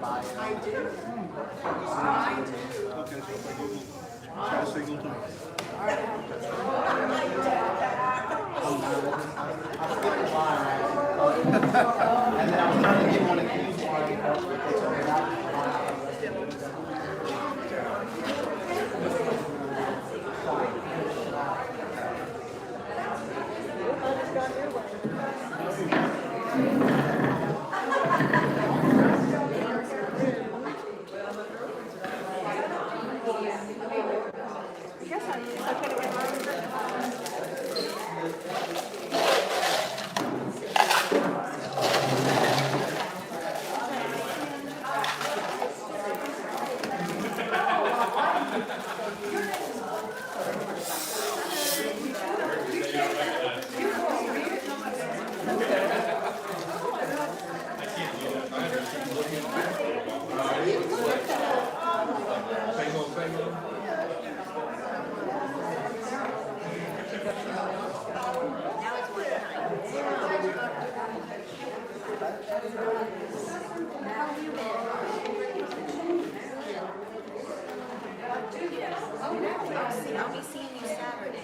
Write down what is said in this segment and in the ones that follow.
I do. I do. Okay, so try to signal to me. And then I was trying to get one of these ones. It's over that. I'll be seeing you Saturday.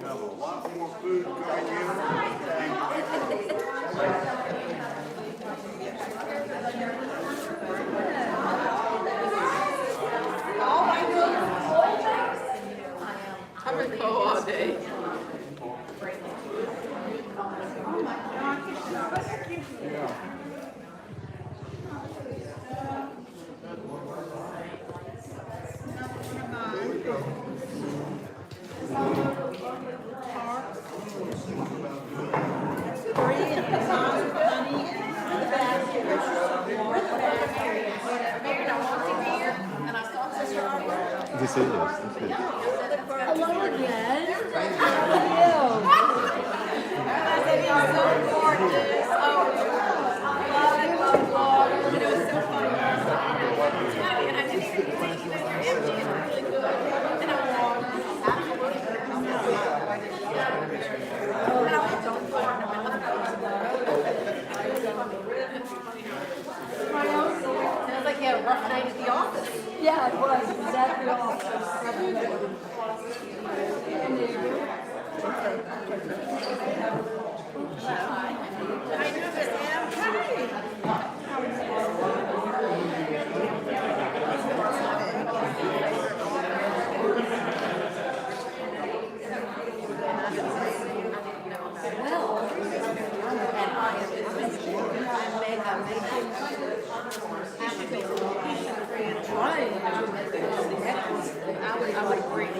Have a lot more food coming in. I'm in Poe all day. This is. Hello again. Sounds like you had a rough night at the office. Yeah, it was exactly office. I knew this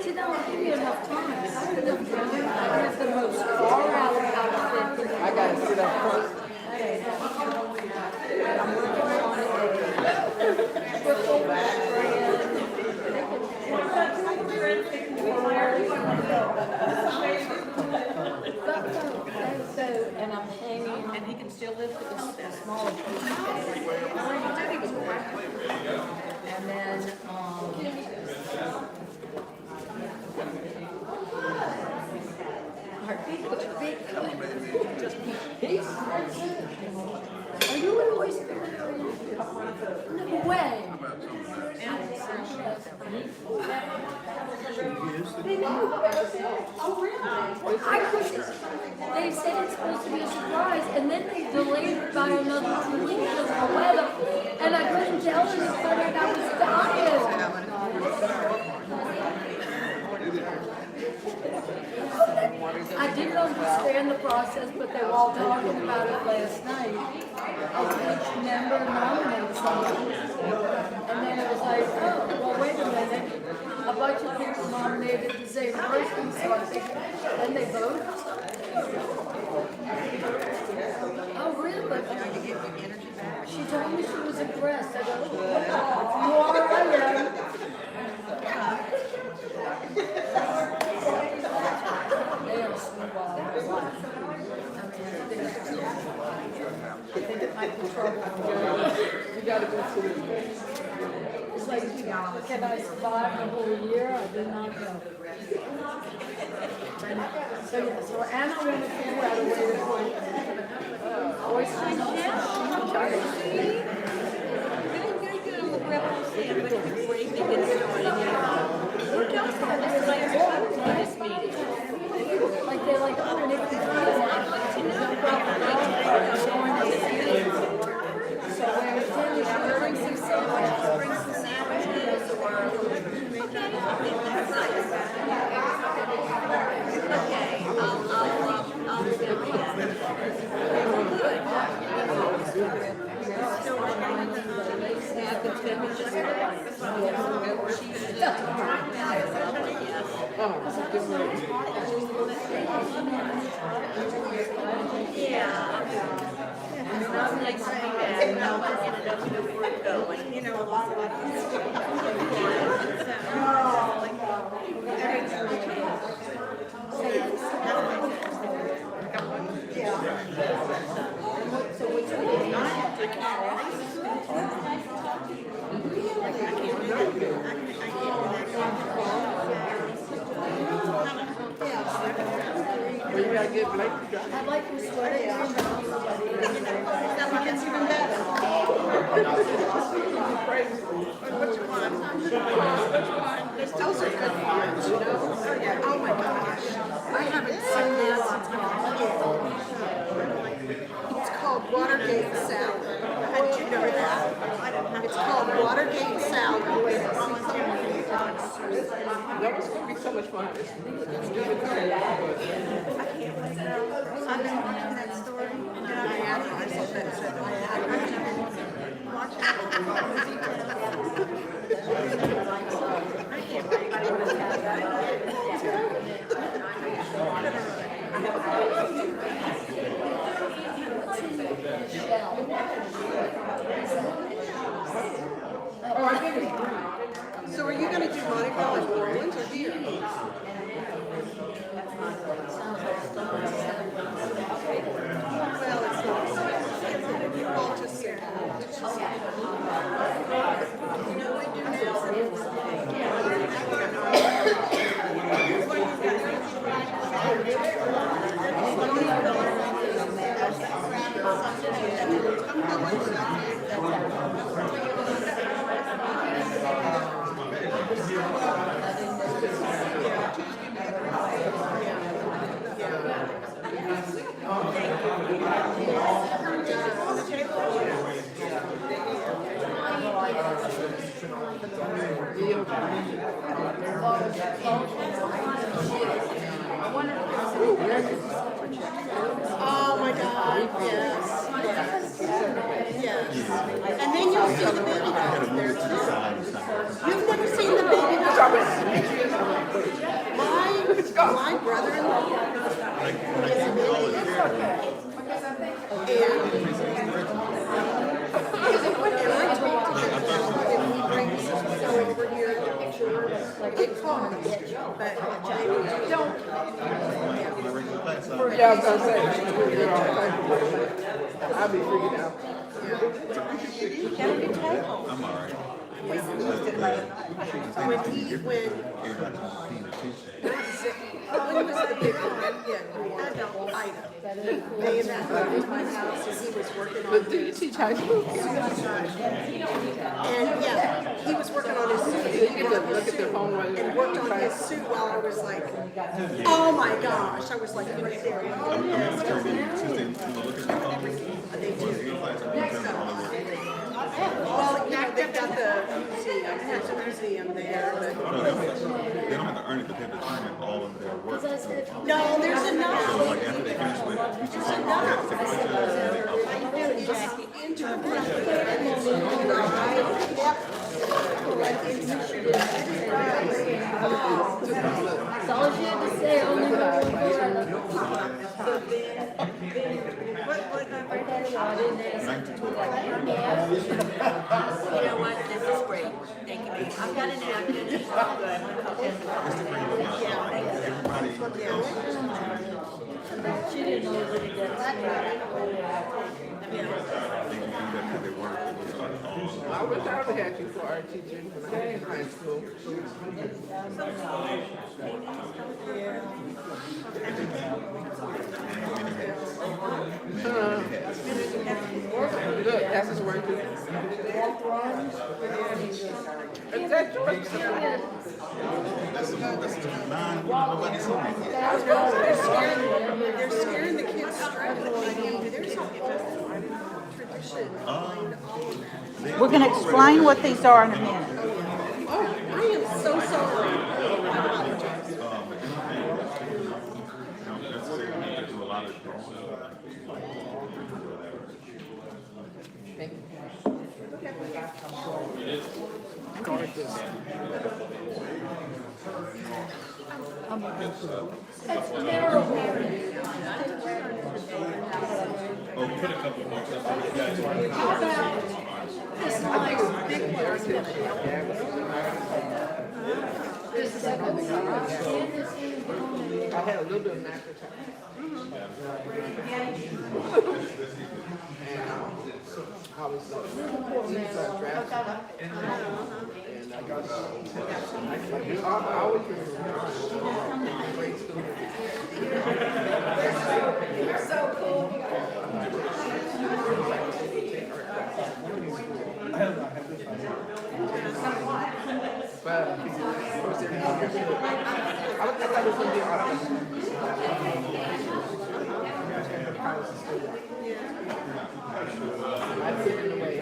See, that would give you enough time. I would have done the most far out outfit. I gotta sit up first. I'm working on it. Triple brand. So, and I'm hanging. and he can still live with us. A small piece. And then, our big, just peace. Are you an oyster? No way. They know. Oh, really? I couldn't. They said it's supposed to be a surprise, and then they delayed it by another 2 weeks because of the weather, and I couldn't tell anybody, and I was dying. I didn't understand the process, but they were all talking about it last night. Of which member nominated someone. And then it was like, oh, well, wait a minute. A bunch of people nominated the same person, so I think, and they voted. Oh, really? She told me she was impressed. I go, you are, I am. They are sweet wild. I think it might be trouble for you. You gotta go through it. It's like, can I survive the whole year? I did not know. So, yeah, so Anna wanted to figure out a way to I'd like to swear it in. It's even better. Those are good ones, you know? Oh, yeah. Oh, my gosh. I haven't seen this It's called Watergate salad. How did you know that? It's called Watergate salad. That was going to be so much fun. I've been watching that story, and then I asked myself that, said, so are you going to do Mardi Gras in New Orleans or here? Well, it's not. You're all just saying. You know what we do Oh my God, yes. Yes. And then you'll see the baby dolls there too. You've never seen the baby dolls? My brother-in-law is an idiot. And I talked to him if he brings something over here to picture, it costs, but they don't. Yeah, I was going to say, I'll be freaking out. I'm all right. When he was the big one, yeah, Ida. They evacuated my house as he was working on But do you teach high school? And yeah, he was working on his suit. You get to look at their phone while you're And worked on his suit while I was like, oh my gosh, I was like right there. Well, you know, they've got the museum, there's a museum there, but. They don't have to earn it, but they have to turn in all of their work. No, there's enough. So like after they finish with it, you just have to take That's all she had to say, only one word. You know what? This is great. Thank you. I've got an napkin. It's all good. She didn't know that he did that. I wish I would have had you for art teacher when I was in high school. Look, that's his work too. That's They're scaring the kids straight. There's a whole tradition behind all of that. We're going to explain what these are in a minute. Oh, I am so sorry. It's terrible. Oh, put a couple bucks up for you guys. How about this nice big one? This is a good one. I had a little bit of master time. I was drafted. And I got I always remember grade school. So cool. But I thought it was going to be I did in the way.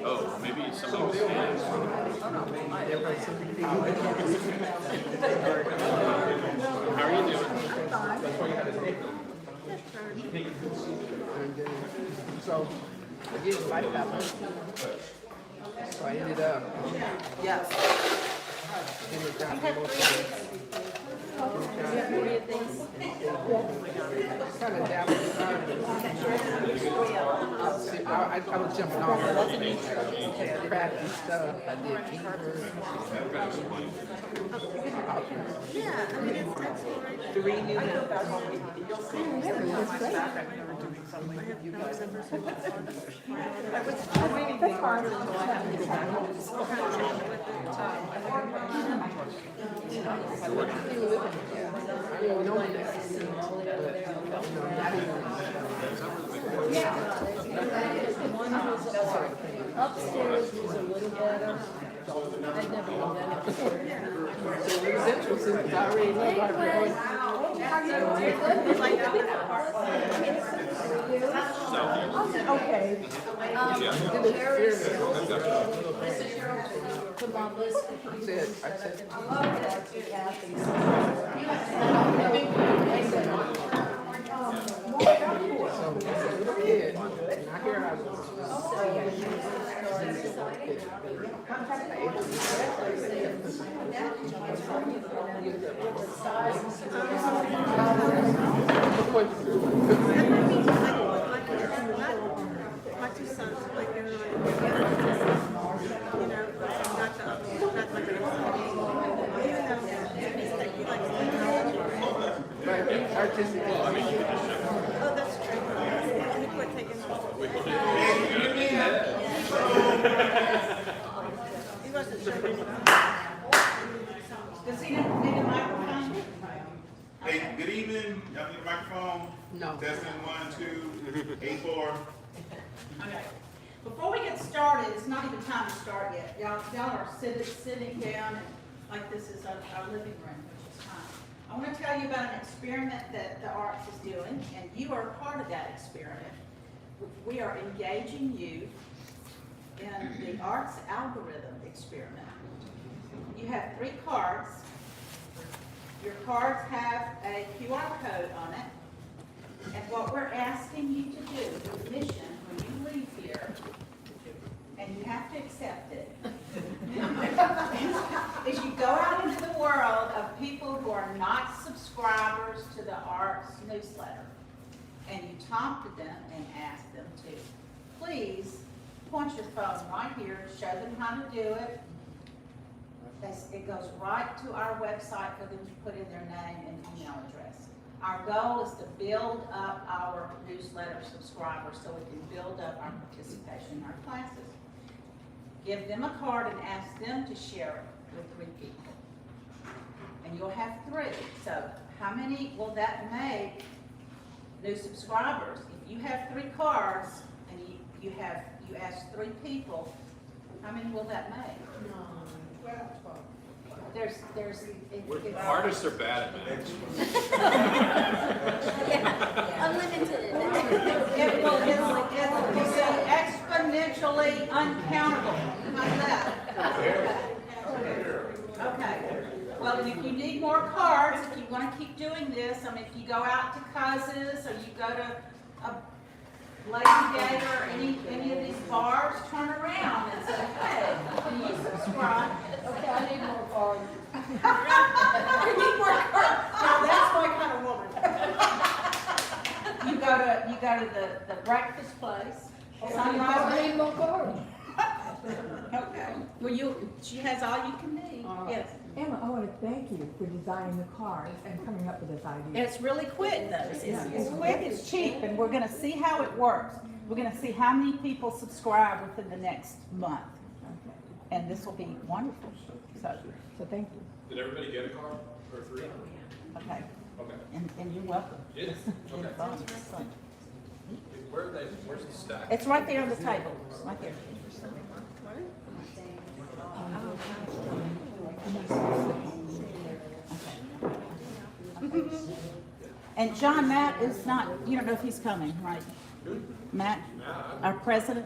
Oh, maybe somebody was saying. How are you doing? So, again, life happened. So I ended up. Yes. Ended up kind of down with I was jumping off crappy stuff. I did keyboard. Yeah, I mean, it's 3 new Upstairs was a little better. I'd never done that before. It was interesting because I already knew I was going. Okay. This is your Columbus. I said, so as a little kid, and I hear I was my two sons, like, they're like, you know, not like artistic. oh, that's true. And he quit taking he wasn't sure. Does he need a microphone? Hey, good evening. Y'all need a microphone? No. Testing 1, 2, 8, 4. Okay. Before we get started, it's not even time to start yet. Y'all are sitting down, and like this is our living room, which is fine. I want to tell you about an experiment that the Arts is doing, and you are part of that experiment. We are engaging you in the Arts algorithm experiment. You have 3 cards. Your cards have a QR code on it. And what we're asking you to do, the mission, when you leave here, and you have to accept it, is you go out into the world of people who are not subscribers to the Arts newsletter, and you talk to them and ask them to please point your phone right here, show them how to do it. It goes right to our website for them to put in their name and email address. Our goal is to build up our newsletter subscribers so we can build up our participation in our classes. Give them a card and ask them to share it with 3 people. And you'll have 3. So how many will that make new subscribers? If you have 3 cards and you ask 3 people, how many will that make? it's Artists are bad at math. Unlimited. it will be exponentially uncountable. How's that? Okay. Well, and if you need more cards, if you want to keep doing this, I mean, if you go out to Cousins or you go to a Lady Gate or any of these bars, turn around and say, hey, do you subscribe? Okay, I need more cards. You need more cards. Now, that's my kind of woman. You go to the breakfast place. I Sunrise. need more cards. Okay. Well, she has all you can need. Yes. Emma, I want to thank you for designing the cards and coming up with this idea. It's really quick though. It's quick, it's cheap, and we're gonna see how it works. We're gonna see how many people subscribe within the next month. Okay. And this will be wonderful. So thank you. Did everybody get a card for free? Okay. Okay. And you're welcome. Yes. Okay. So, Where are they? Where's the stack? it's right there on the table, it's right there. And John, Matt is not, you don't know if he's coming, right? Matt, our president,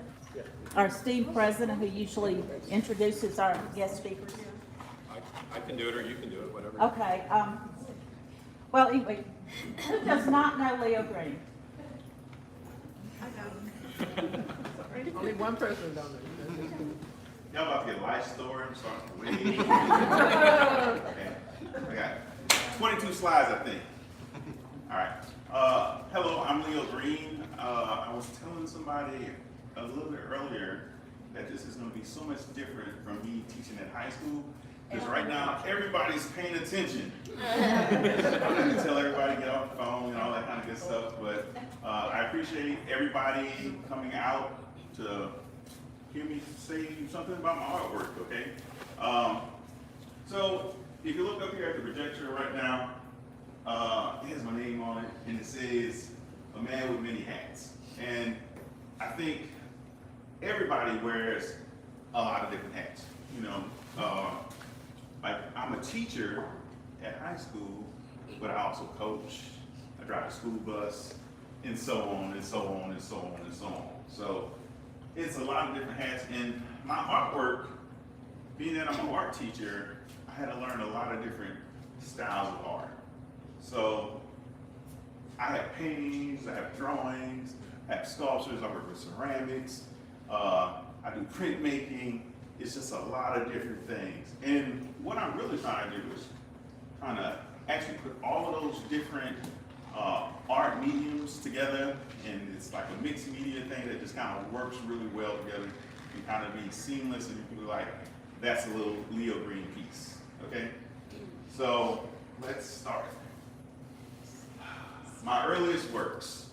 our esteemed president who usually introduces our guest speakers. I can do it, or you can do it, whatever. Okay, well, anyway, who does not know Leo Green? Only one person don't know. Y'all about to get life story, I'm starting to wait. Okay. I got 22 slides, I think. All right. Hello, I'm Leo Green. I was telling somebody a little bit earlier that this is going to be so much different from me teaching at high school. Because right now, everybody's paying attention. I'm not going to tell everybody to get off the phone and all that kind of good stuff, but I appreciate everybody coming out to hear me say something about my artwork, okay? So, if you look up here at the projector right now, it has my name on it, and it says, a man with many hats. And I think everybody wears a lot of different hats, you know? Like, I'm a teacher at high school, but I also coach, I drive a school bus, and so on, and so on, and so on, and so on. So, it's a lot of different hats, and my artwork, being that I'm an art teacher, I had to learn a lot of different styles of art. So, I have paintings, I have drawings, I have sculptures, I work with ceramics, I do printmaking. It's just a lot of different things. And what I'm really trying to do is trying to actually put all of those different art mediums together, and it's like a mixed media thing that just kind of works really well together and kind of be seamless, and you can be like, that's a little Leo Green piece, okay? So let's start. My earliest works.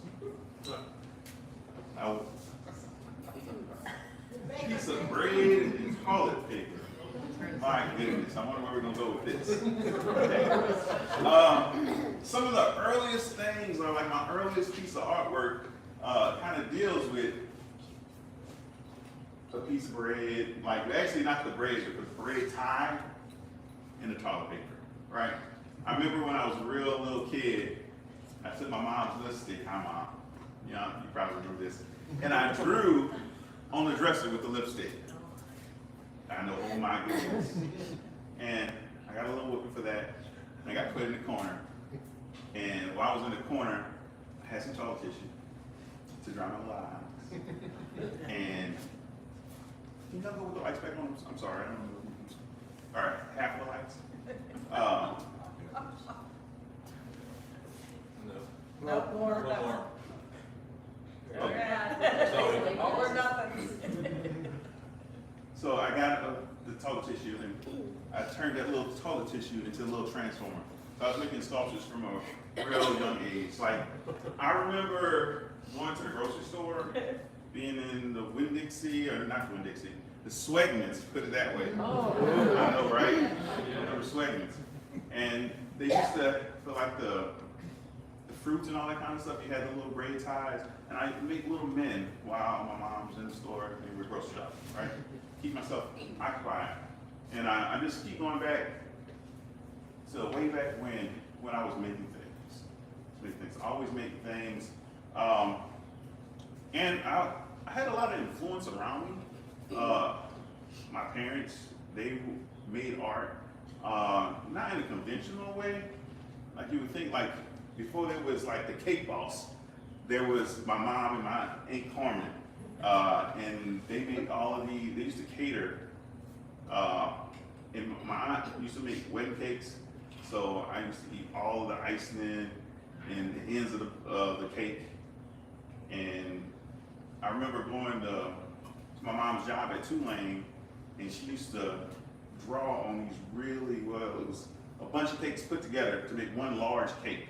Piece of bread and toilet paper. My goodness, I wonder where we're gonna go with this. Okay. Some of the earliest things, or like my earliest piece of artwork, kind of deals with a piece of bread, like actually not the bread, but the bread tie and the toilet paper, right? I remember when I was a real little kid, I took my mom's lipstick, hi mom, you know, you probably remember this, and I drew on the dresser with the lipstick. I know, oh my goodness. And I got a little whooping for that, and I got put in the corner. And while I was in the corner, I had some toilet tissue to dry my little eyes. And you know, go with the lights back on. I'm sorry, I don't know. All right, half of the lights. No. More. One more. Okay. All or nothing. So I got the toilet tissue, and I turned that little toilet tissue into a little transformer. So I was making sculptures from a real young age. Like, I remember going to the grocery store, being in the Winn-Dixie, or not Winn-Dixie, the Swegmans, put it that way. Oh. I know, right? I remember Swegmans. And they used to, for like the fruits and all that kind of stuff, you had the little braid ties, and I make little men while my mom was in the store and we were grocery shopping, right? Keep myself occupied. And I just keep going back to way back when I was making things. Always making things. And I had a lot of influence around me. My parents, they made art, not in a conventional way. Like you would think, like before there was like the cake boss, there was my mom and my Aunt Carmen, and they made all of they used to cater, and my aunt used to make wedding cakes, so I used to eat all of the icing and the ends of the cake. And I remember going to my mom's job at Tulane, and she used to draw on these really, well, it was a bunch of cakes put together to make one large cake.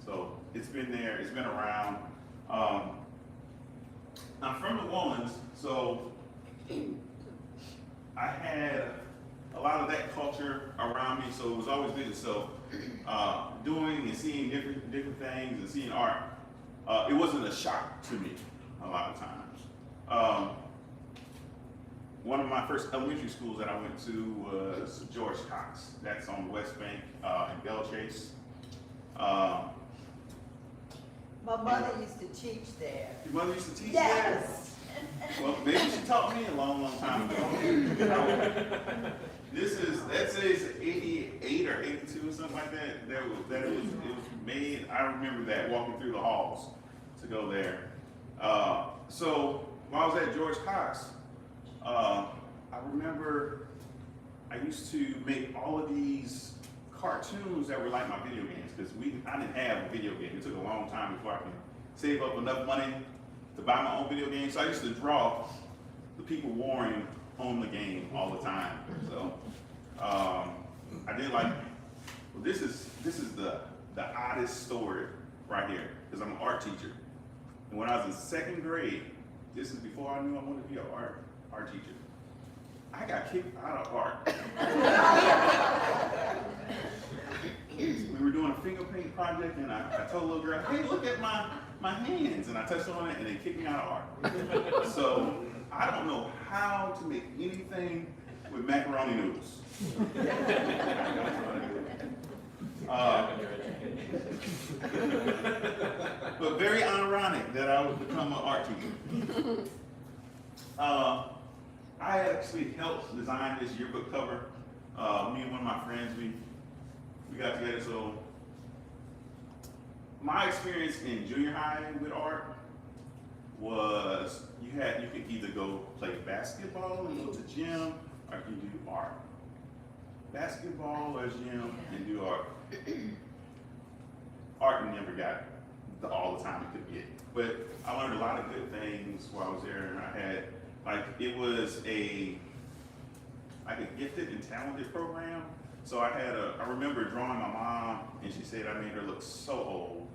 So it's been there, it's been around. I'm from New Orleans, so I had a lot of that culture around me, so it was always good. So doing and seeing different things and seeing art, it wasn't a shock to me a lot of times. One of my first elementary schools that I went to was George Cox. That's on the West Bank in Belle Chase. My mother used to teach there. Your mother used to teach Yes. there? Well, maybe she taught me a long, long time ago. That says 88 or 82 or something like that. It was made, I remember that, walking through the halls to go there. So while I was at George Cox, I remember I used to make all of these cartoons that were like my video games, because I didn't have a video game. It took a long time before I could save up enough money to buy my own video game. So I used to draw the people warring on the game all the time. So I did like, well, this is the oddest story right here, because I'm an art teacher. And when I was in second grade, this is before I knew I wanted to be an art teacher, I got kicked out of art. We were doing a finger paint project, and I told a little girl, hey, look at my hands, and I touched on it, and they kicked me out of art. So I don't know how to make anything with macaroni noodles. But very ironic that I would become an art teacher. I actually helped design this yearbook cover. Me and one of my friends, we got together. So my experience in junior high with art was you could either go play basketball and go to gym, or you can do art. Basketball or gym and do art. Art never got all the time it could get, but I learned a lot of good things while I was there, and I had it was a gifted and talented program. So I remember drawing my mom, and she said I made her look so old.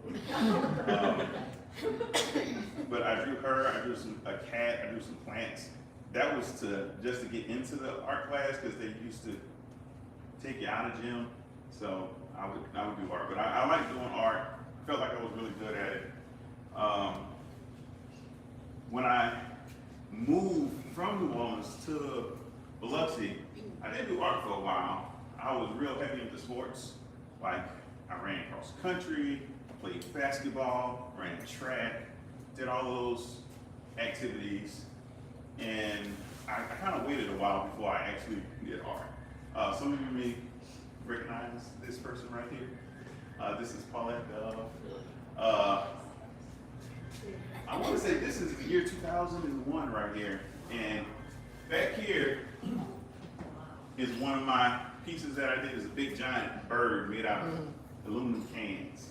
But I drew her, I drew a cat, I drew some plants. That was just to get into the art class, because they used to take you out of gym. So I would do art, but I like doing art. I felt like I was really good at it. When I moved from New Orleans to Biloxi, I didn't do art for a while. I was real heavy into sports. Like I ran cross country, played basketball, ran track, did all those activities, and I kind of waited a while before I actually did art. Some of you may recognize this person right here. This is Paulette Dove. I want to say this is the year 2001 right here, and back here is one of my pieces that I did. Is a big giant bird made out of aluminum cans.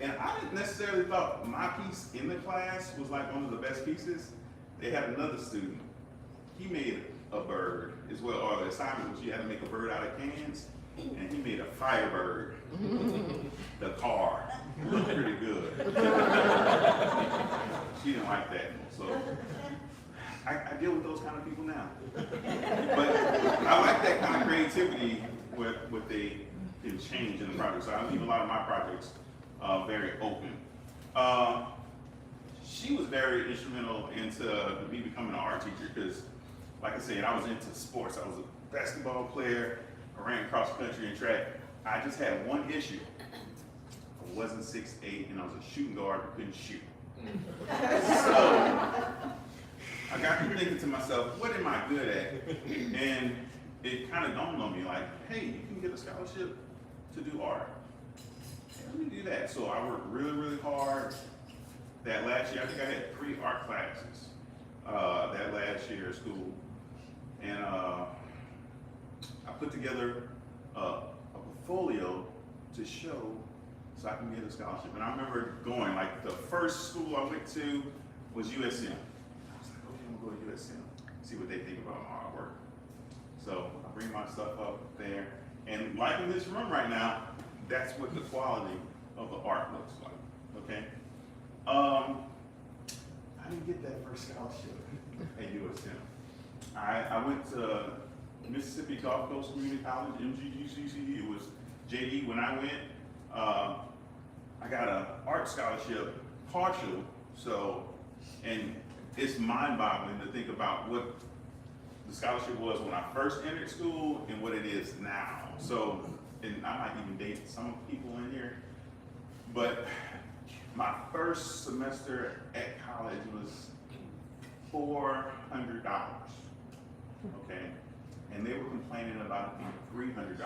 And I didn't necessarily thought my piece in the class was like one of the best pieces. They had another student. He made a bird as well, or the assignment was you had to make a bird out of cans, and he made a Firebird, the car. Looked pretty good. She didn't like that, so I deal with those kind of people now. But I like that kind of creativity with what they can change in the project. So I leave a lot of my projects very open. She was very instrumental into me becoming an art teacher, because, like I said, I was into sports. I was a basketball player. I ran cross country and track. I just had one issue. I wasn't 6'8", and I was a shooting guard who couldn't shoot. So I got to thinking to myself, what am I good at? And it kind of dawned on me like, hey, you can get a scholarship to do art. Hey, let me do that. So I worked really, really hard. That last year, I think I had 3 art classes that last year at school. And I put together a portfolio to show so I can get a scholarship. And I remember going, like the first school I went to was USM. I was like, okay, I'm gonna go to USM, see what they think about my artwork. So I bring my stuff up there. And like in this room right now, that's what the quality of the art looks like, okay? I didn't get that first scholarship at USM. I went to Mississippi Gulf Coast Community College, MGGCC. It was JE when I went. I got an art scholarship, partial, so, and it's mind-boggling to think about what the scholarship was when I first entered school and what it is now. So, and I might even date some people in here, but my first semester at college was $400, okay? And they were complaining about it being $300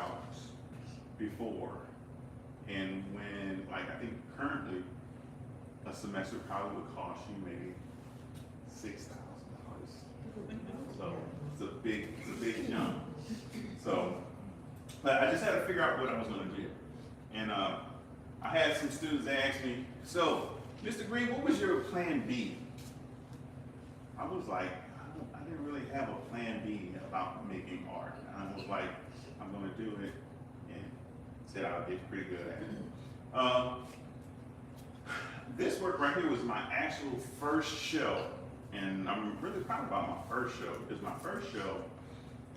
before. And when, like, I think currently a semester probably would cost you maybe $6,000. So it's a big jump. So, but I just had to figure out what I was gonna do. And I had some students that asked me, so, Mr. Green, what was your plan B? I was like, I didn't really have a plan B about making art. I was like, I'm gonna do it, and said I'll get pretty good at it. This work right here was my actual first show, and I'm really proud about my first show, because my first show,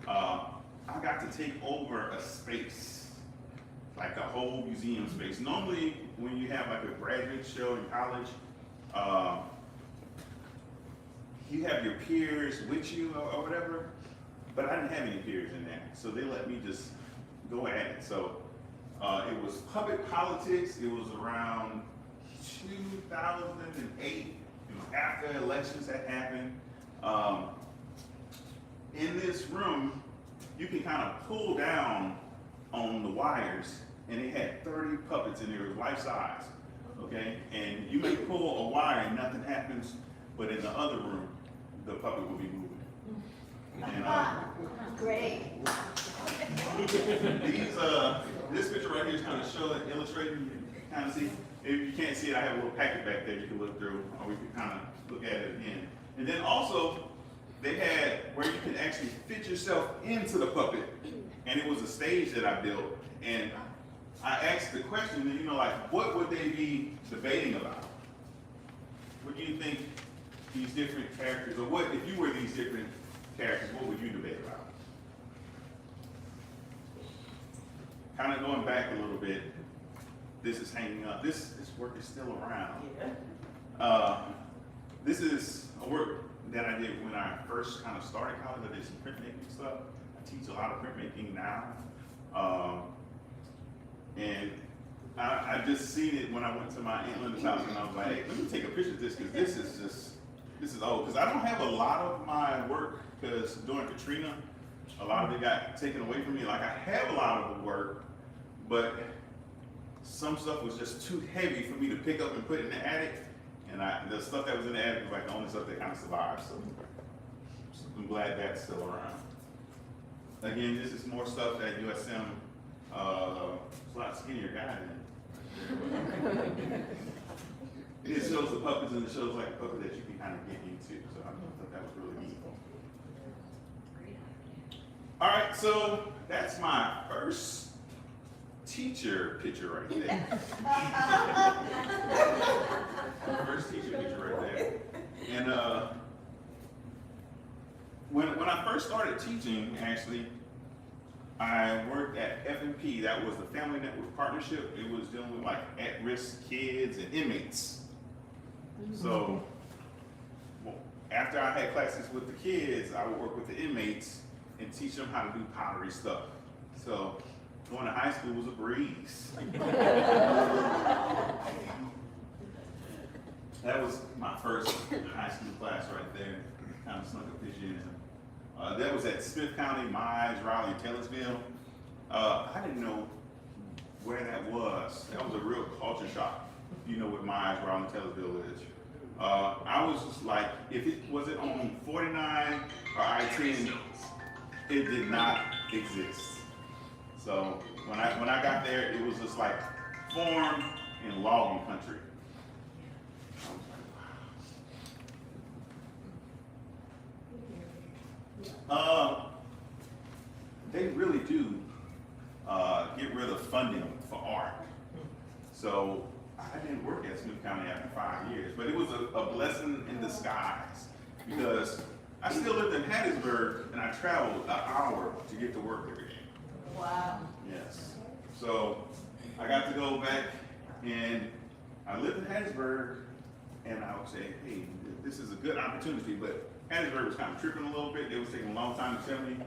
I got to take over a space, like a whole museum space. Normally, when you have like a graduate show in college, you have your peers with you or whatever, but I didn't have any peers in there, so they let me just go at it. So it was public politics. It was around 2008, it was after elections had happened. In this room, you can kind of pull down on the wires, and it had 30 puppets in there, it was life size, okay? And you may pull a wire and nothing happens, but in the other room, the puppet will be moving. And, Great. this picture right here is kind of showing, illustrating, you can kind of see. If you can't see it, I have a little packet back there you can look through, or we can kind of look at it again. And then also, they had where you can actually fit yourself into the puppet. And it was a stage that I built. And I asked the question, you know, like, what would they be debating about? What do you think these different characters, or what, if you were these different characters, what would you debate about? Kind of going back a little bit, this is hanging up. This work is still around. This is a work that I did when I first kind of started college. I did some printmaking stuff. I teach a lot of printmaking now. And I just seen it when I went to my Aunt Linda's house, and I was like, hey, let me take a picture of this, because this is old. Because I don't have a lot of my work, because during Katrina, a lot of it got taken away from me. Like, I have a lot of the work, but some stuff was just too heavy for me to pick up and put in the attic. And the stuff that was in the attic was like the only stuff that kind of survived. So I'm glad that's still around. Again, this is more stuff that USM, it's a lot skinnier guy in. It shows the puppets, and it shows like a puppet that you can kind of get into. So I thought that was really neat. All right, so that's my first teacher picture right there. First teacher picture right there. And when I first started teaching, actually, I worked at FNP. That was the Family Network Partnership. It was dealing with like at-risk kids and inmates. So after I had classes with the kids, I would work with the inmates and teach them how to do pottery stuff. So going to high school was a breeze. That was my first high school class right there. Kind of snuck a picture in. That was at Smith County, Mize, Raleigh, and Taylorsville. I didn't know where that was. That was a real culture shock. You know what Mize, Raleigh, and Taylorsville is. I was just like, if it was it on 49 or I-10, it did not exist. So when I got there, it was just like farm and logging country. I was like, wow. They really do get rid of funding for art. So I didn't work at Smith County after 5 years, but it was a blessing in disguise because I still lived in Hattiesburg and I traveled an hour to get to work every day. Wow. Yes. So I got to go back and I lived in Hattiesburg and I would say, hey, this is a good opportunity, but Hattiesburg was kind of tripping a little bit. It was taking a long time to tell me.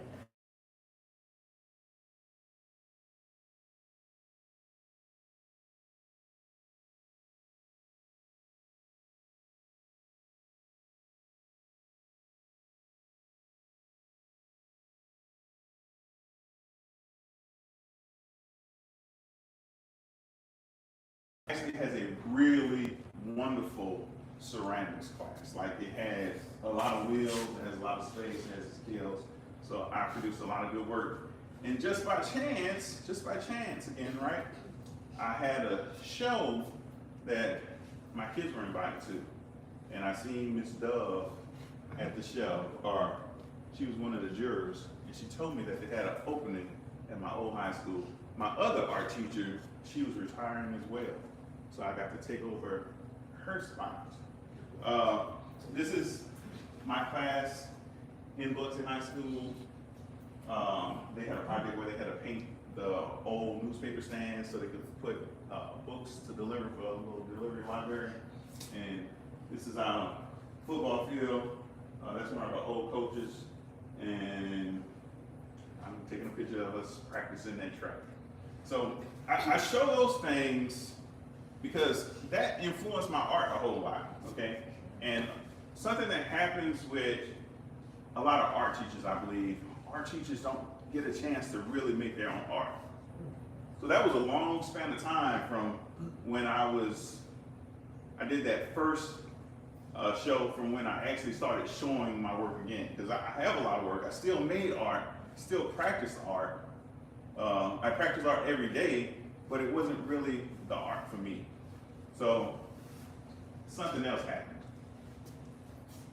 Actually has a really wonderful ceramics class. Like it has a lot of wheels, it has a lot of space, it has skills. So I produced a lot of good work. And just by chance again, right? I had a show that my kids were invited to. And I seen Miss Dove at the show, or she was one of the jurors, and she told me that they had an opening at my old high school. My other art teacher, she was retiring as well. So I got to take over her spot. This is my class in Biloxi High School. They had a project where they had to paint the old newspaper stands so they could put books to deliver for a little delivery library. And this is our football field. That's one of our old coaches. And I'm taking a picture of us practicing that track. So I show those things because that influenced my art a whole lot, okay? And something that happens with a lot of art teachers, I believe, art teachers don't get a chance to really make their own art. So that was a long span of time from when I did that first show from when I actually started showing my work again. Because I have a lot of work, I still made art, still practiced art. I practice art every day, but it wasn't really the art for me. So something else happened.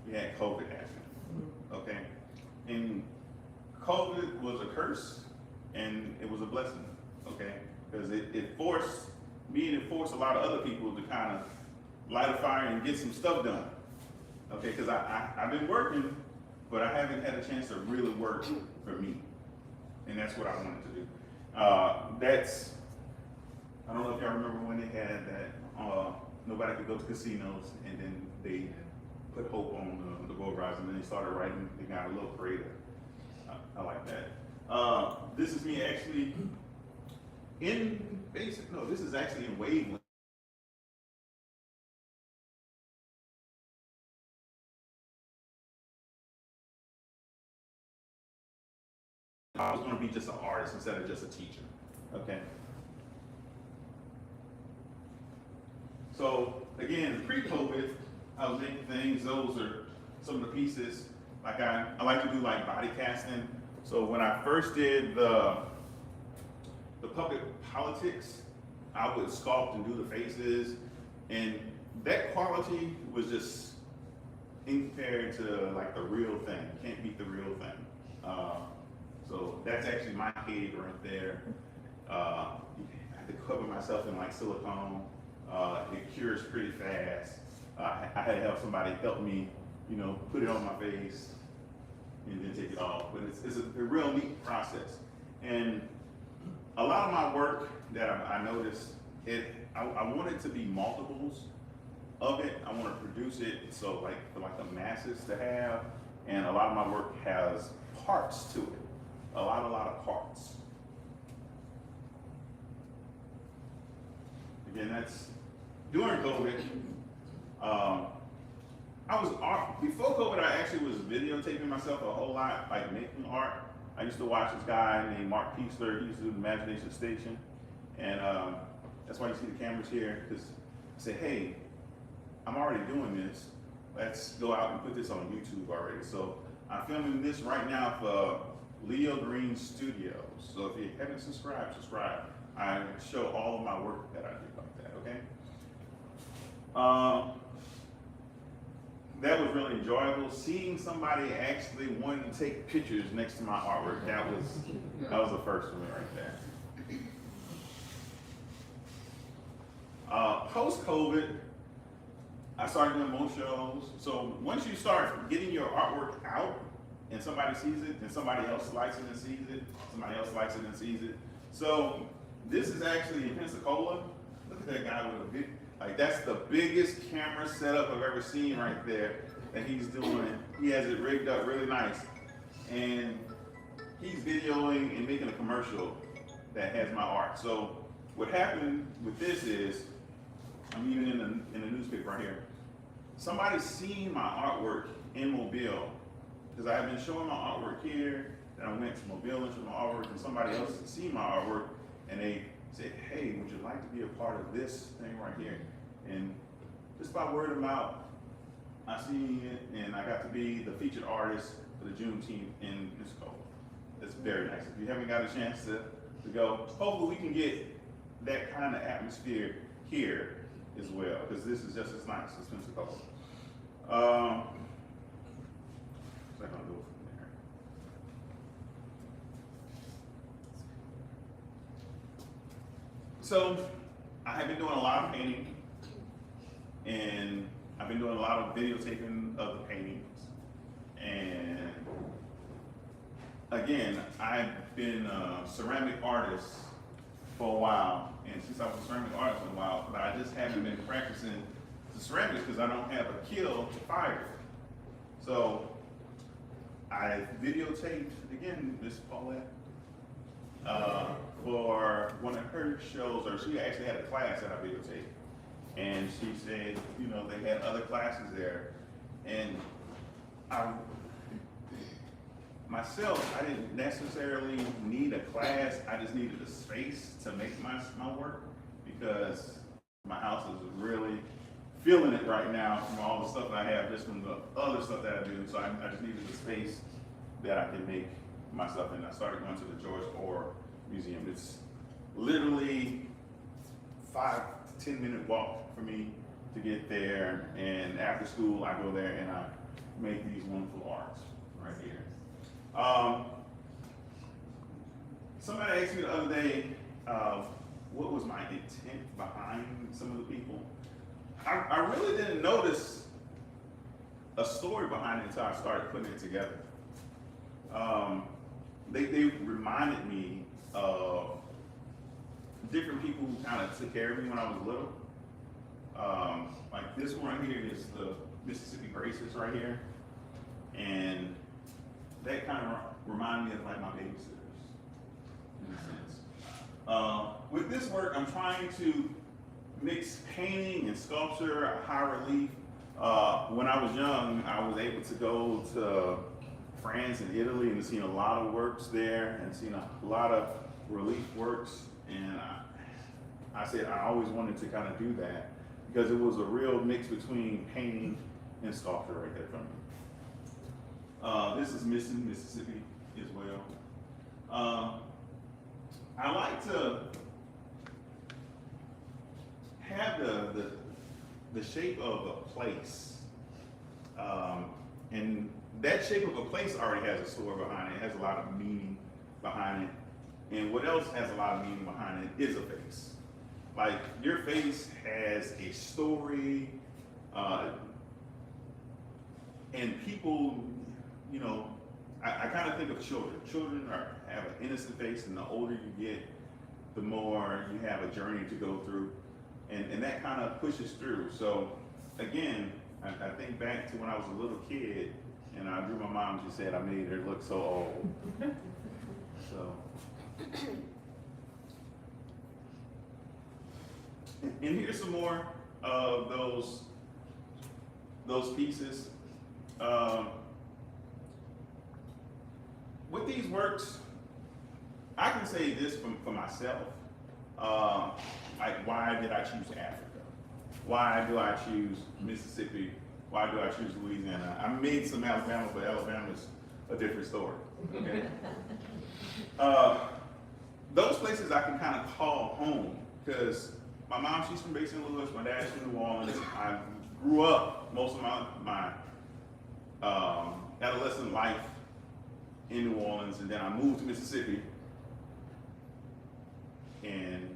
We had COVID happen, okay? And COVID was a curse and it was a blessing, okay? Because it forced me and it forced a lot of other people to kind of light a fire and get some stuff done, okay? Because I've been working, but I haven't had a chance to really work for me. And that's what I wanted to do. I don't know if y'all remember when they had that, nobody could go to casinos, and then they put hope on the boat rides, and then they started writing, they got a little creative. I like that. This is me actually this is actually in Waveland. I was gonna be just an artist instead of just a teacher, okay? So again, pre-COVID, I was making things. Those are some of the pieces. Like I like to do like body casting. So when I first did the public politics, I would sculpt and do the faces, and that quality was just in compared to like the real thing. You can't beat the real thing. So that's actually my head right there. I had to cover myself in like silicone. It cures pretty fast. I had to have somebody help me, put it on my face and then take it off. But it's a real neat process. And a lot of my work that I noticed, I want it to be multiples of it. I want to produce it so for the masses to have. And a lot of my work has parts to it. A lot of parts. and that's during COVID. Before COVID, I actually was videotaping myself a whole lot, like making art. I used to watch this guy named Mark Piesler. He used to do the Imagination Station, and that's why you see the cameras here. Because I said, hey, I'm already doing this. Let's go out and put this on YouTube already. So I'm filming this right now for Leo Green Studios. So if you haven't subscribed, subscribe. I show all of my work that I do like that, okay? That was really enjoyable. Seeing somebody actually wanting to take pictures next to my artwork, that was the first for me right there. Post-COVID, I started doing more shows. So once you start getting your artwork out and somebody sees it, and somebody else likes it and sees it, somebody else likes it and sees it. So this is actually in Pensacola. Look at that guy with a big, like that's the biggest camera setup I've ever seen right there that he's doing. He has it rigged up really nice. And he's videoing and making a commercial that has my art. So what happened with this is, I'm even in the newspaper right here. Somebody's seen my artwork in Mobile, because I have been showing my artwork here, then I went to Mobile and showed my artwork, and somebody else had seen my artwork, and they said, hey, would you like to be a part of this thing right here? And just by word of mouth, I seen it, and I got to be the featured artist for the Juneteenth in Pensacola. It's very nice. If you haven't got a chance to go, hopefully we can get that kind of atmosphere here as well, because this is just as nice as Pensacola. What's that gonna go from there? So I have been doing a lot of painting, and I've been doing a lot of videotaping of the paintings. And again, I've been a ceramic artist for a while, and since I was a ceramic artist for a while, but I just haven't been practicing the ceramics because I don't have a kiln to fire. So I videotaped, again, Miss Paulette, for one of her shows, or she actually had a class that I videotaped. And she said, you know, they had other classes there. And myself, I didn't necessarily need a class. I just needed a space to make my work, because my house is really feeling it right now from all the stuff I have, just from the other stuff that I do. So I just needed a space that I can make my stuff in. I started going to the George Orr Museum. It's literally 5 to 10 minute walk for me to get there. And after school, I go there and I make these wonderful arts right here. Somebody asked me the other day, what was my intent behind some of the people? I really didn't notice a story behind it until I started putting it together. They reminded me of different people who kind of took care of me when I was little. Like this one right here is the Mississippi Braces right here. And that kind of reminded me of like my babysitters, in a sense. With this work, I'm trying to mix painting and sculpture, high relief. When I was young, I was able to go to France and Italy and seen a lot of works there and seen a lot of relief works. And I said I always wanted to kind of do that because it was a real mix between painting and sculpture right there from me. This is Mississippi as well. I like to have the shape of a place. And that shape of a place already has a story behind it. It has a lot of meaning behind it. And what else has a lot of meaning behind it is a face. Like your face has a story, and people, you know, I kind of think of children. Children have an innocent face, and the older you get, the more you have a journey to go through, and that kind of pushes through. So again, I think back to when I was a little kid, and I drew my mom. She said I made her look so old. So And here's some more of those pieces. With these works, I can say this for myself. Like, why did I choose Africa? Why do I choose Mississippi? Why do I choose Louisiana? I made some Alabama, but Alabama's a different story. Okay. Those places I can kind of call home because my mom, she's from Basin Louis. My dad's from New Orleans. I grew up most of my adolescent life in New Orleans, and then I moved to Mississippi. And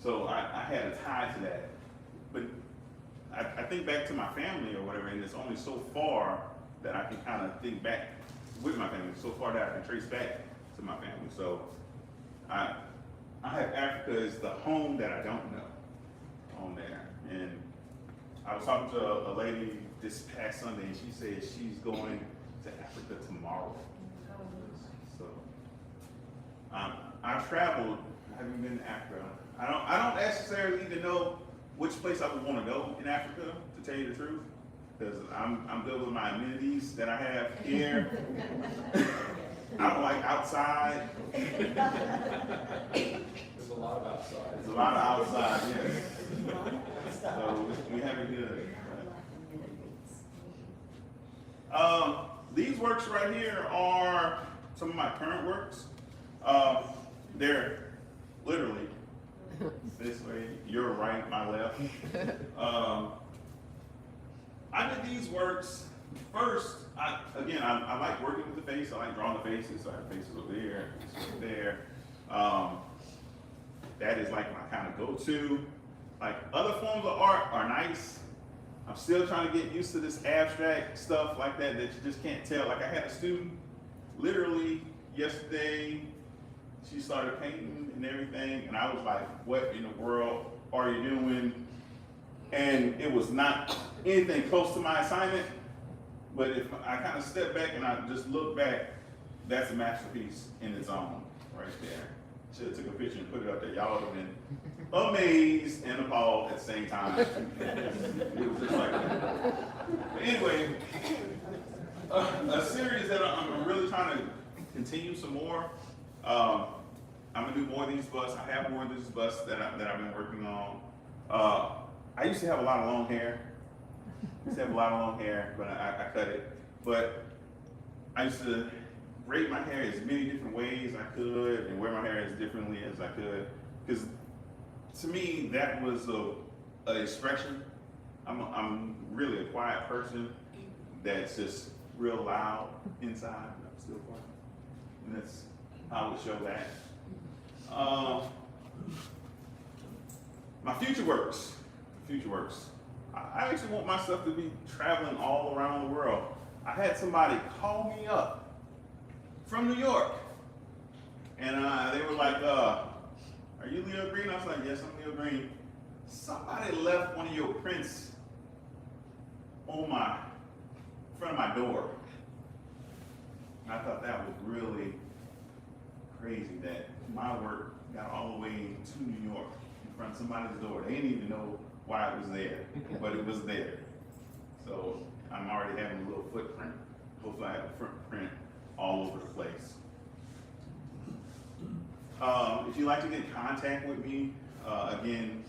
so I had a tie to that. But I think back to my family or whatever, and it's only so far that I can kind of think back with my family, so far that I can trace back to my family. So I have Africa as the home that I don't know on there. And I was talking to a lady this past Sunday, and she said she's going to Africa tomorrow. So I've traveled. I haven't been to Africa. I don't necessarily even know which place I would want to go in Africa, to tell you the truth, because I'm good with my amenities that I have here. I don't like outside. There's a lot of outside. There's a lot of outside, yes. So we have it good. These works right here are some of my current works. They're literally this way, your right, my left. I did these works first. I like working with the face. I like drawing the faces. I have faces over there, faces over there. That is like my kind of go-to. Like other forms of art are nice. I'm still trying to get used to this abstract stuff like that you just can't tell. Like I had a student literally yesterday, she started painting and everything, and I was like, what in the world are you doing? And it was not anything close to my assignment, but if I kind of step back and I just look back, that's a masterpiece in its own right there. Should have took a picture and put it up there. Y'all would have been amazed and appalled at the same time. It was just like that. But anyway, a series that I'm really trying to continue some more. I'm gonna do more of these busts. I have more of these busts that I've been working on. I used to have a lot of long hair. But I cut it. But I used to braid my hair as many different ways I could and wear my hair as differently as I could. Because to me, that was an expression. I'm really a quiet person that's just real loud inside. I'm still quiet. And that's how I would show that. My future works. I actually want my stuff to be traveling all around the world. I had somebody call me up from New York, and they were like, "Are you Leo Green?" I was like, "Yes, I'm Leo Green." Somebody left one of your prints on front of my door. And I thought that was really crazy that my work got all the way to New York in front of somebody's door. They didn't even know why it was there, but it was there. So I'm already having a little footprint. Hopefully I have a footprint all over the place. If you'd like to get in contact with me, again,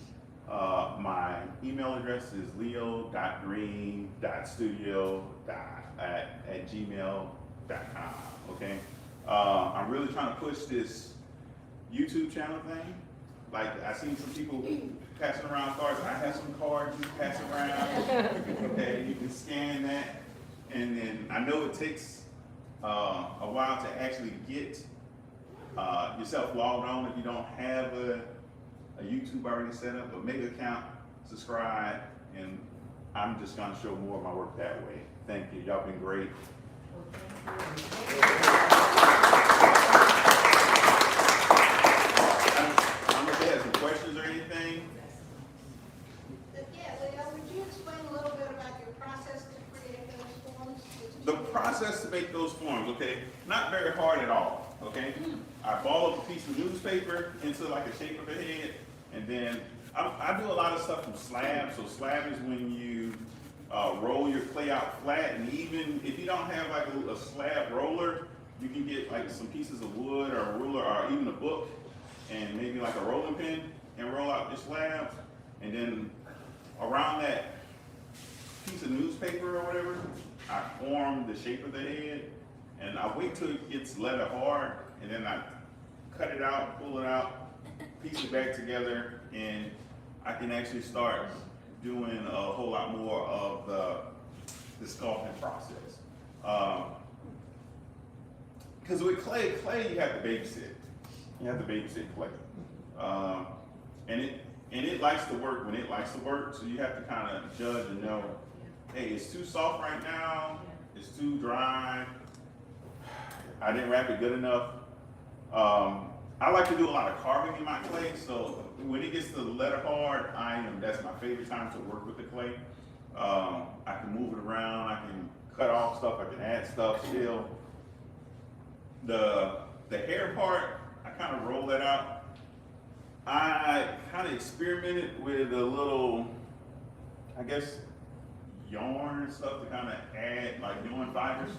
my email address is leo.green.studio@gmail.com, okay? I'm really trying to push this YouTube channel thing. Like, I seen some people passing around cards. I have some cards you can pass around. Okay, you can scan that. And then I know it takes a while to actually get yourself logged on if you don't have a YouTube already set up, but make an account, subscribe, and I'm just gonna show more of my work that way. Thank you, y'all been great. I don't know if you have some questions or anything. Yeah, Leo, would you explain a little bit about your process to create those forms? The process to make those forms, okay, not very hard at all, okay? I ball up a piece of newspaper into like a shape of a head, and then I do a lot of stuff from slab. So slab is when you roll your clay out flat, and even if you don't have like a slab roller, you can get like some pieces of wood or a ruler or even a book and maybe like a rolling pin and roll out your slabs, and then around that piece of newspaper or whatever, I form the shape of the head, and I wait till it gets leather hard, and then I cut it out, pull it out, piece it back together, and I can actually start doing a whole lot more of the sculpting process. Because with clay you have to babysit. You have to babysit clay, and it likes to work when it likes to work. So you have to kind of judge and know, hey, it's too soft right now. It's too dry. I didn't wrap it good enough. I like to do a lot of carving in my clay, so when it gets to leather hard, that's my favorite time to work with the clay. I can move it around, I can cut off stuff, I can add stuff still. The hair part, I kind of roll that out. I kind of experimented with a little, I guess, yarn and stuff to kind of add like yarn fibers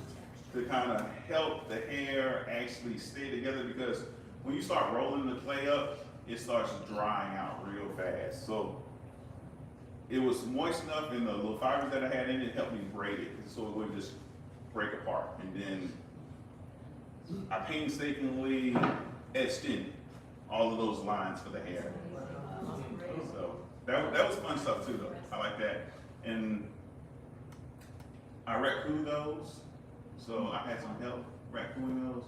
to kind of help the hair actually stay together, because when you start rolling the clay up, it starts drying out real fast. So it was moist enough, and the little fibers that I had in it helped me braid it so it wouldn't just break apart. And then I painstakingly etched in all of those lines for the hair. So that was fun stuff too, though. I like that. And I raccooned those, so I had some help raccooning those,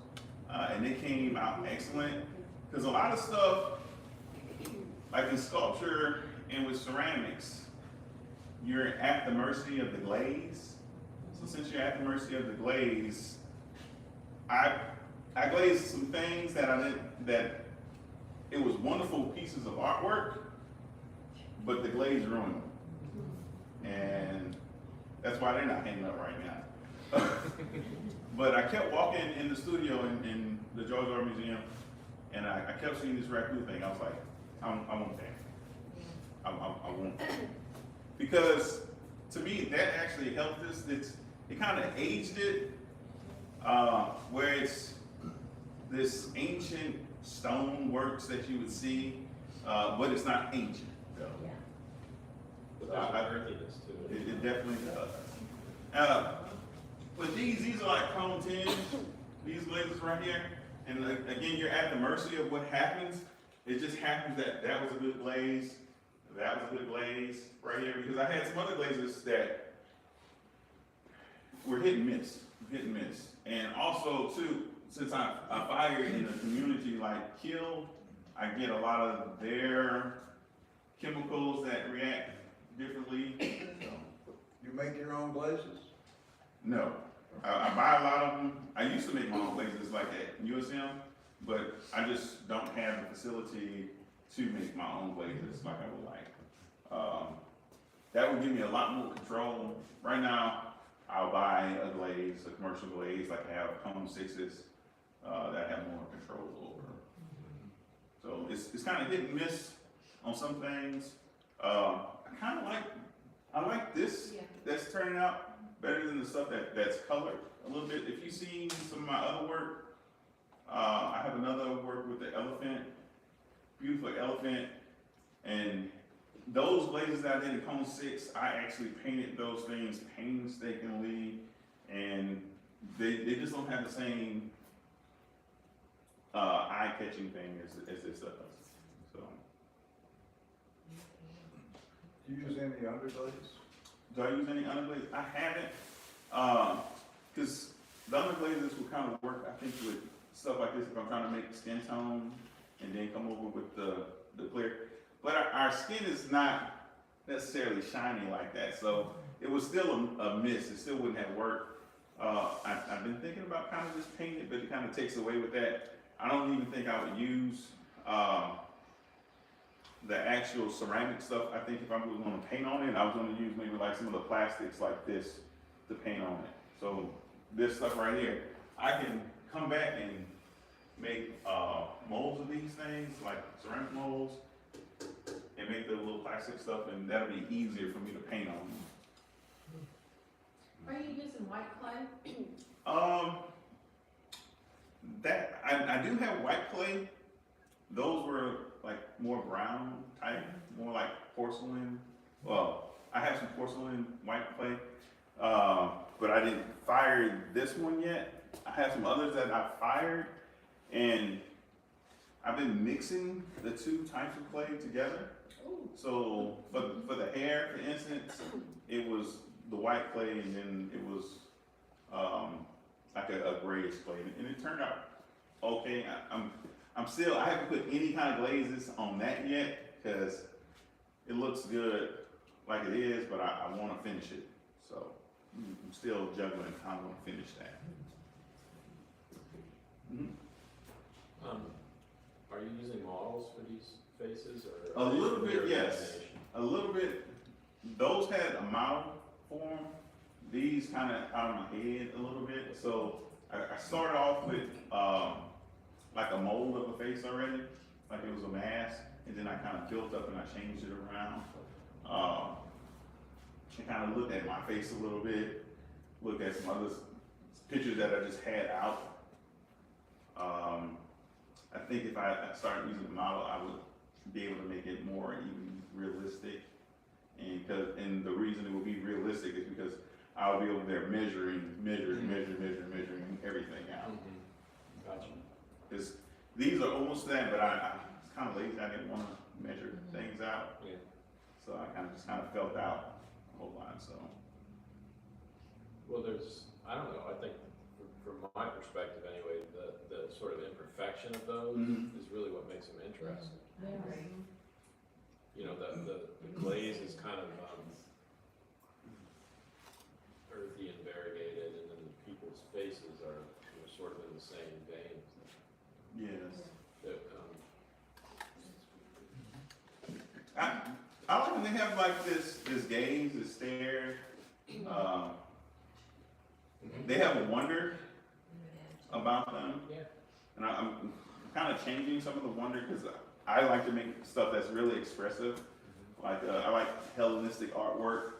and they came out excellent. Because a lot of stuff, like in sculpture and with ceramics, you're at the mercy of the glaze. So since you're at the mercy of the glaze, I glazed some things that it was wonderful pieces of artwork, but the glaze ruined them. And that's why they're not hanging up right now. But I kept walking in the studio in the George Art Museum, and I kept seeing this raccoon thing. I was like, I want that. I want that. Because to me, that actually helped us. It kind of aged it, where it's this ancient stone works that you would see, but it's not ancient. So. But there's an earthiness to it. It definitely does. But these are like chrome tinge, these glazes right here. And again, you're at the mercy of what happens. It just happens that was a good glaze, that was a good glaze right here, because I had some other glazes that were hit and miss. And also too, since I fire in a community like Kill, I get a lot of their chemicals that react differently. So. You make your own glazes? No, I buy a lot of them. I used to make my own glazes like at USM, but I just don't have the facility to make my own glazes like I would like. That would give me a lot more control. Right now, I'll buy a glaze, a commercial glaze, like I have Cone 6s that I have more control over. So it's kind of hit and miss on some things. I like this that's turning out better than the stuff that's colored a little bit. If you've seen some of my other work, I have another work with the elephant, beautiful elephant, and those glazes that I did in Cone 6, I actually painted those things painstakingly, and they just don't have the same eye-catching thing as this does. So. Do you use any underglaze? Do I use any underglaze? I haven't, because the underglazes will kind of work, I think, with stuff like this if I'm trying to make skin tone and then come over with the clear. But our skin is not necessarily shiny like that, so it was still a miss. It still wouldn't have worked. I've been thinking about kind of just painting it, but it kind of takes away with that. I don't even think I would use the actual ceramic stuff. I think if I was going to paint on it, I was going to use maybe like some of the plastics like this to paint on it. So this stuff right here, I can come back and make molds of these things, like ceramic molds, and make the little plastic stuff, and that'll be easier for me to paint on. Are you using white clay? That I do have white clay. Those were like more brown type, more like porcelain. Well, I have some porcelain white clay, but I didn't fire this one yet. I have some others that I fired, and I've been mixing the two types of clay together. So for the hair, for instance, it was the white clay, and then it was like a grayish clay, and it turned out okay. I haven't put any kind of glazes on that yet because it looks good like it is, but I want to finish it. So I'm still juggling how I want to finish that. Are you using models for these faces, or? A little bit, your yes. imagination? A little bit. Those had a model form. These kind of out of my head a little bit. So I started off with like a mold of a face already, like it was a mask, and then I kind of built up and I changed it around. And kind of looked at my face a little bit, looked at some other pictures that I just had out. I think if I started using the model, I would be able to make it more even realistic. And the reason it will be realistic is because I'll be over there measuring everything out. Gotcha. Because these are almost that, but I was kind of lazy. I didn't want to measure things out. Yeah. So I kind of felt out a whole lot. So. Well, I don't know, I think from my perspective anyway, the sort of imperfection of those is really what makes them interesting. You know, the glaze is kind of earthy and variegated, and then the people's faces are sort of in the same vein. Yes. That, I like when they have like this gaze, this stare. They have a wonder about them. Yeah. And I'm kind of changing some of the wonder because I like to make stuff that's really expressive. Like I like Hellenistic artwork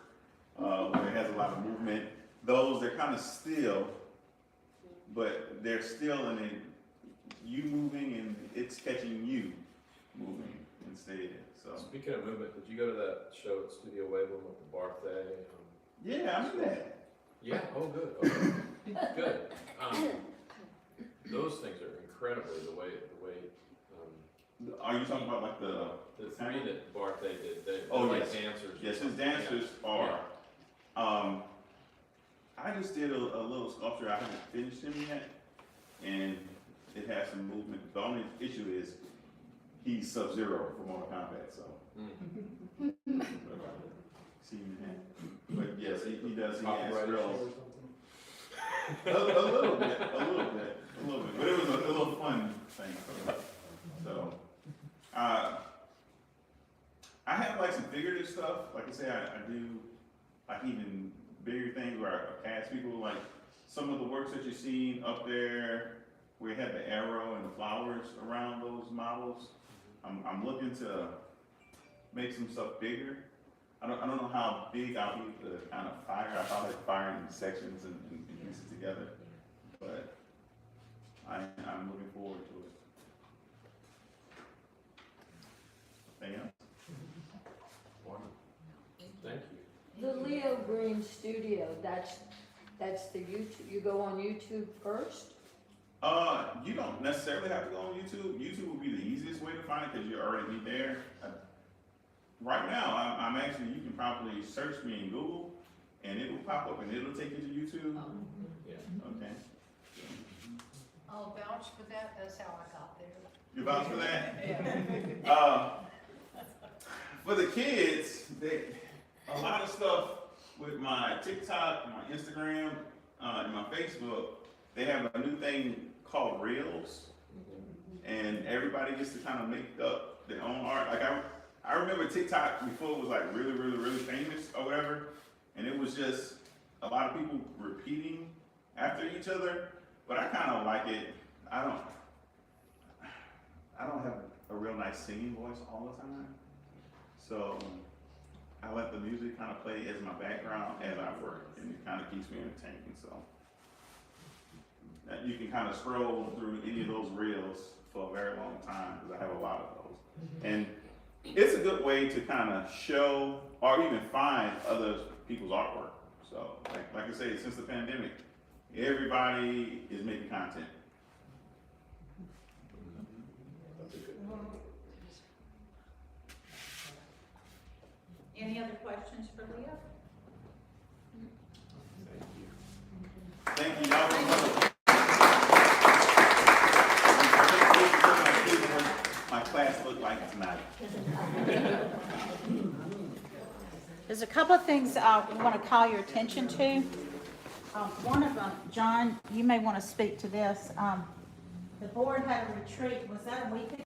where it has a lot of movement. They're kind of still, but they're still in you moving and it's catching you moving instead. So speaking of movement, did you go to that show at Studio Waveland with the Barthay? yeah, I'm in that. Yeah. Oh, good. Okay. Good. Those things are incredibly the way. Are you talking about like the three that Barthay did? They're oh like yes, dancers. yes, his dancers are. I just did a little sculpture. I haven't finished him yet, and it has some movement. The only issue is he's Sub-Zero from Mortal Kombat, so. See, but yes, he does. He has real. A little bit, but it was a little fun thing. So, I have like some figurative stuff. Like I say, I do like even bigger things where I cast people. Like some of the works that you've seen up there, where you had the arrow and the flowers around those models. I'm looking to make some stuff bigger. I don't know how big I'll be able to kind of fire. I probably fire in sections and piece it together, but I'm looking forward to it. Anything else? Thank you. The Leo Green Studio, that's the YouTube, you go on YouTube first? You don't necessarily have to go on YouTube. YouTube would be the easiest way to find it because you're already there. Right now, I'm actually, you can probably search me in Google and it will pop up and it'll take you to YouTube. Yeah. Okay. I'll vouch for that, that's how I got there. You vouch for that? For the kids, a lot of stuff with my TikTok, my Instagram, and my Facebook, they have a new thing called Reels. And everybody gets to kind of make up their own art. Like I remember TikTok before it was like really famous or whatever, and it was just a lot of people repeating after each other. But I kind of like it. I don't have a real nice singing voice all the time, So I let the music kind of play as my background as I work, and it kind of keeps me entertained. So you can kind of scroll through any of those reels for a very long time because I have a lot of those. And it's a good way to kind of show or even find other people's artwork. So like I say, since the pandemic, everybody is making content. Any other questions for Leo? Thank you, y'all. My class looked like tonight. There's a couple of things we want to call your attention to. One of them, John, you may want to speak to this. The board had a retreat, was that a week ago?